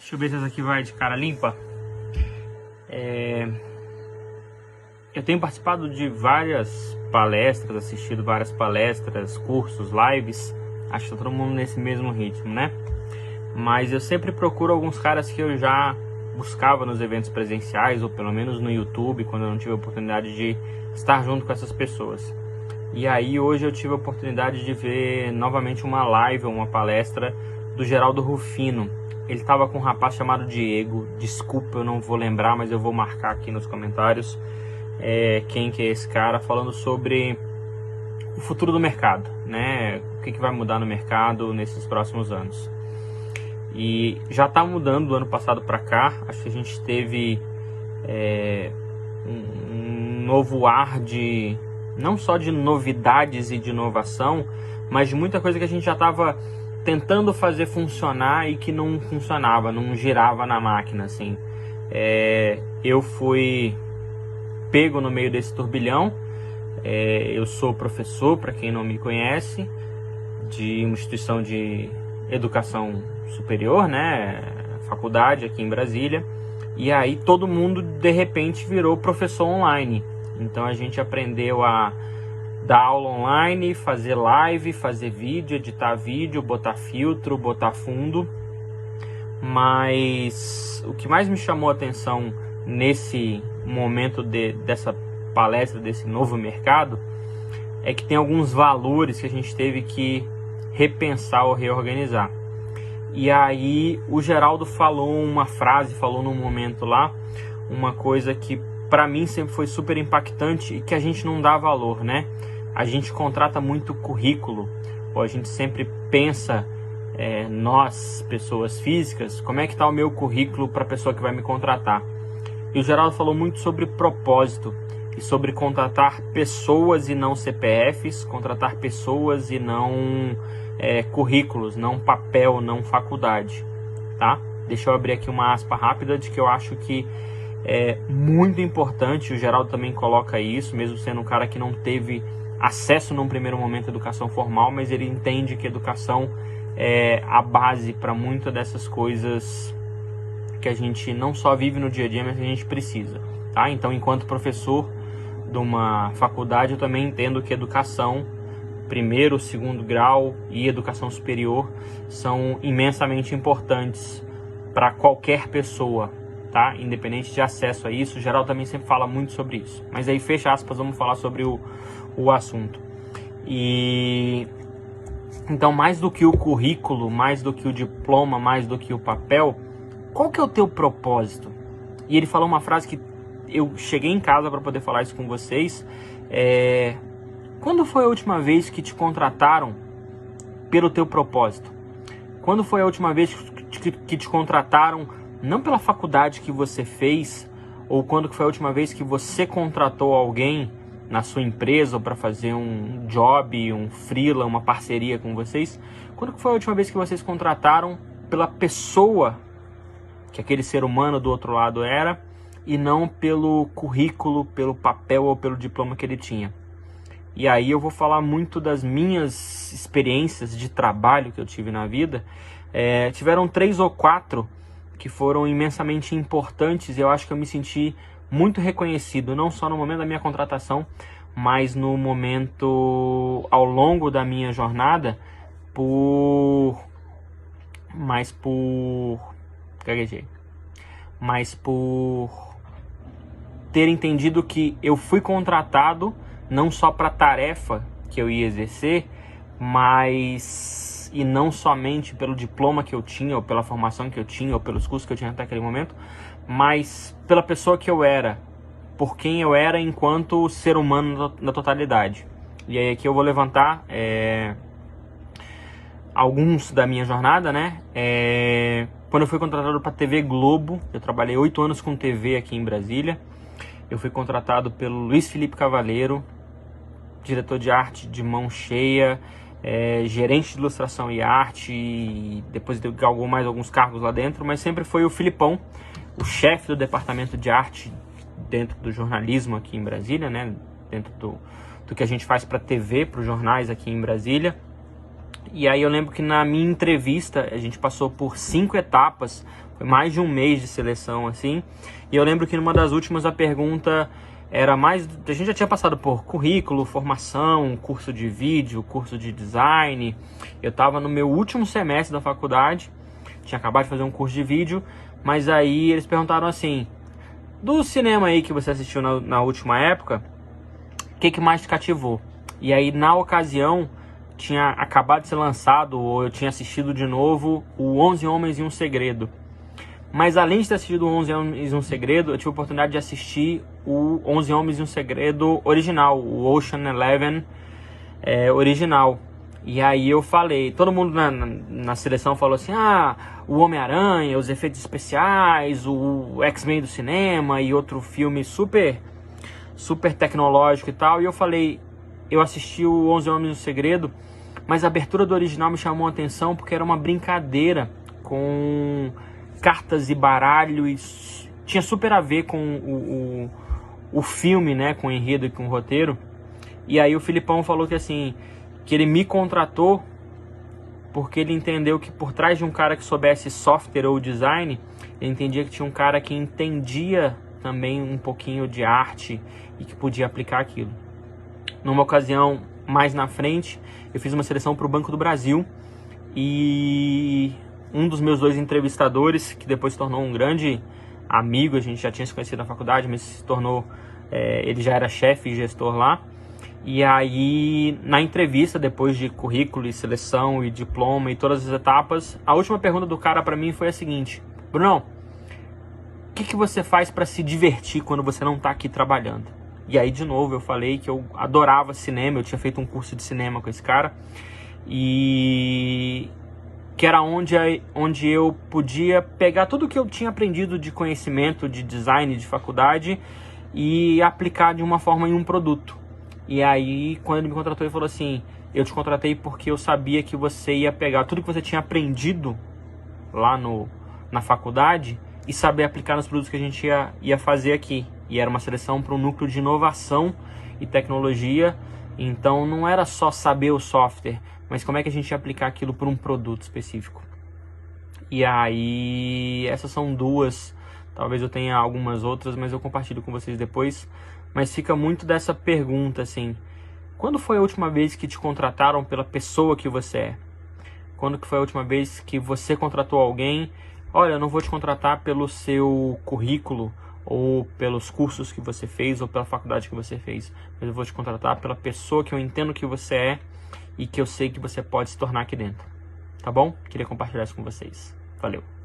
Deixa eu ver se essa aqui vai de cara limpa. Eu tenho participado de várias palestras, assistido várias palestras, cursos, lives. Acho que tá todo mundo nesse mesmo ritmo, né? Mas eu sempre procuro alguns caras que eu já buscava nos eventos presenciais, ou pelo menos no YouTube, quando eu não tive a oportunidade de estar junto com essas pessoas. E aí hoje eu tive a oportunidade de ver novamente uma live, uma palestra do Geraldo Rufino. Ele estava com um rapaz chamado Diego. Desculpa, eu não vou lembrar, mas eu vou marcar aqui nos comentários quem que é esse cara, falando sobre o futuro do mercado, né? O que vai mudar no mercado nesses próximos anos. E já está mudando do ano passado para cá. Acho que a gente teve um novo ar de, não só de novidades e de inovação, mas de muita coisa que a gente já estava tentando fazer funcionar e que não funcionava, não girava na máquina, assim. Eu fui pego no meio desse turbilhão. Eu sou professor, para quem não me conhece, de uma instituição de educação superior, né, faculdade aqui em Brasília. E aí todo mundo de repente virou professor online. Então a gente aprendeu a dar aula online, fazer live, fazer vídeo, editar vídeo, botar filtro, botar fundo. Mas o que mais me chamou a atenção nesse momento dessa palestra, desse novo mercado, é que tem alguns valores que a gente teve que repensar ou reorganizar. E aí o Geraldo falou uma frase, falou num momento lá, uma coisa que para mim sempre foi super impactante e que a gente não dá valor, né? A gente contrata muito currículo, ou a gente sempre pensa, nós, pessoas físicas, como é que está o meu currículo para a pessoa que vai me contratar. E o Geraldo falou muito sobre propósito e sobre contratar pessoas e não CPFs, contratar pessoas e não currículos, não papel, não faculdade, tá? Deixa eu abrir aqui uma aspa rápida de que eu acho que é muito importante. O Geraldo também coloca isso, mesmo sendo um cara que não teve acesso num primeiro momento à educação formal, mas ele entende que a educação é a base para muitas dessas coisas que a gente não só vive no dia a dia, mas que a gente precisa, tá? Então, enquanto professor de uma faculdade, eu também entendo que educação, primeiro, segundo grau e educação superior são imensamente importantes para qualquer pessoa, tá? Independente de acesso a isso. O Geraldo também sempre fala muito sobre isso. Mas aí, fecha aspas, vamos falar sobre o assunto. E então, mais do que o currículo, mais do que o diploma, mais do que o papel, qual que é o teu propósito? E ele falou uma frase que eu cheguei em casa para poder falar isso com vocês. Quando foi a última vez que te contrataram pelo teu propósito? Quando foi a última vez que te contrataram não pela faculdade que você fez, ou quando foi a última vez que você contratou alguém na sua empresa para fazer um job, um freela, uma parceria com vocês? Quando foi a última vez que vocês contrataram pela pessoa que aquele ser humano do outro lado era, e não pelo currículo, pelo papel ou pelo diploma que ele tinha? E aí eu vou falar muito das minhas experiências de trabalho que eu tive na vida. Tiveram 3 ou 4 que foram imensamente importantes, e eu acho que eu me senti muito reconhecido, não só no momento da minha contratação, mas no momento ao longo da minha jornada, por ter entendido que eu fui contratado não só para a tarefa que eu ia exercer, mas e não somente pelo diploma que eu tinha, ou pela formação que eu tinha, ou pelos cursos que eu tinha até aquele momento, mas pela pessoa que eu era, por quem eu era enquanto ser humano na totalidade. E aí aqui eu vou levantar alguns da minha jornada, né? Quando eu fui contratado para a TV Globo, eu trabalhei 8 anos com TV aqui em Brasília. Eu fui contratado pelo Luiz Felipe Cavaleiro, diretor de arte de mão cheia, gerente de ilustração e arte, e depois deu mais alguns cargos lá dentro, mas sempre foi o Filipão, o chefe do departamento de arte dentro do jornalismo aqui em Brasília, né? Dentro do que a gente faz para TV, para os jornais aqui em Brasília. E aí eu lembro que na minha entrevista, a gente passou por 5 etapas, foi mais de um mês de seleção, assim. E eu lembro que numa das últimas a pergunta era mais... A gente já tinha passado por currículo, formação, curso de vídeo, curso de design. Eu estava no meu último semestre da faculdade, tinha acabado de fazer um curso de vídeo, mas aí eles perguntaram assim, do cinema aí que você assistiu na última época, o que mais te cativou? E aí, na ocasião, tinha acabado de ser lançado, ou eu tinha assistido de novo, o 11 Homens e um Segredo. Mas além de ter assistido o 11 Homens e um Segredo, eu tive a oportunidade de assistir o 11 Homens e um Segredo original, o Ocean Eleven original. E aí eu falei, todo mundo na seleção falou assim, o Homem-Aranha, os efeitos especiais, o X-Men do cinema e outro filme super tecnológico e tal. E eu falei, eu assisti o 11 Homens e um Segredo, mas a abertura do original me chamou a atenção porque era uma brincadeira com cartas e baralho e tinha super a ver com o filme, né, com o enredo e com o roteiro. E aí o Filipão falou que assim, que ele me contratou porque ele entendeu que por trás de um cara que soubesse software ou design, ele entendia que tinha um cara que entendia também um pouquinho de arte e que podia aplicar aquilo. Numa ocasião mais na frente, eu fiz uma seleção para o Banco do Brasil e um dos meus 2 entrevistadores, que depois se tornou um grande amigo, a gente já tinha se conhecido na faculdade, mas se tornou, ele já era chefe e gestor lá. E aí, na entrevista, depois de currículo e seleção e diploma e todas as etapas, a última pergunta do cara para mim foi a seguinte: Brunão, o que você faz para se divertir quando você não está aqui trabalhando? E aí, de novo, eu falei que eu adorava cinema, eu tinha feito um curso de cinema com esse cara, e que era onde eu podia pegar tudo que eu tinha aprendido de conhecimento, de design, de faculdade, e aplicar de uma forma em um produto. E aí, quando ele me contratou, ele falou assim, eu te contratei porque eu sabia que você ia pegar tudo que você tinha aprendido lá na faculdade e saber aplicar nos produtos que a gente ia fazer aqui. E era uma seleção para um núcleo de inovação e tecnologia, então não era só saber o software, mas como é que a gente ia aplicar aquilo para um produto específico. E aí, essas são 2, talvez eu tenha algumas outras, mas eu compartilho com vocês depois. Mas fica muito dessa pergunta assim, quando foi a última vez que te contrataram pela pessoa que você é? Quando que foi a última vez que você contratou alguém? Olha, eu não vou te contratar pelo seu currículo, ou pelos cursos que você fez, ou pela faculdade que você fez, mas eu vou te contratar pela pessoa que eu entendo que você é e que eu sei que você pode se tornar aqui dentro. Tá bom? Queria compartilhar isso com vocês. Valeu!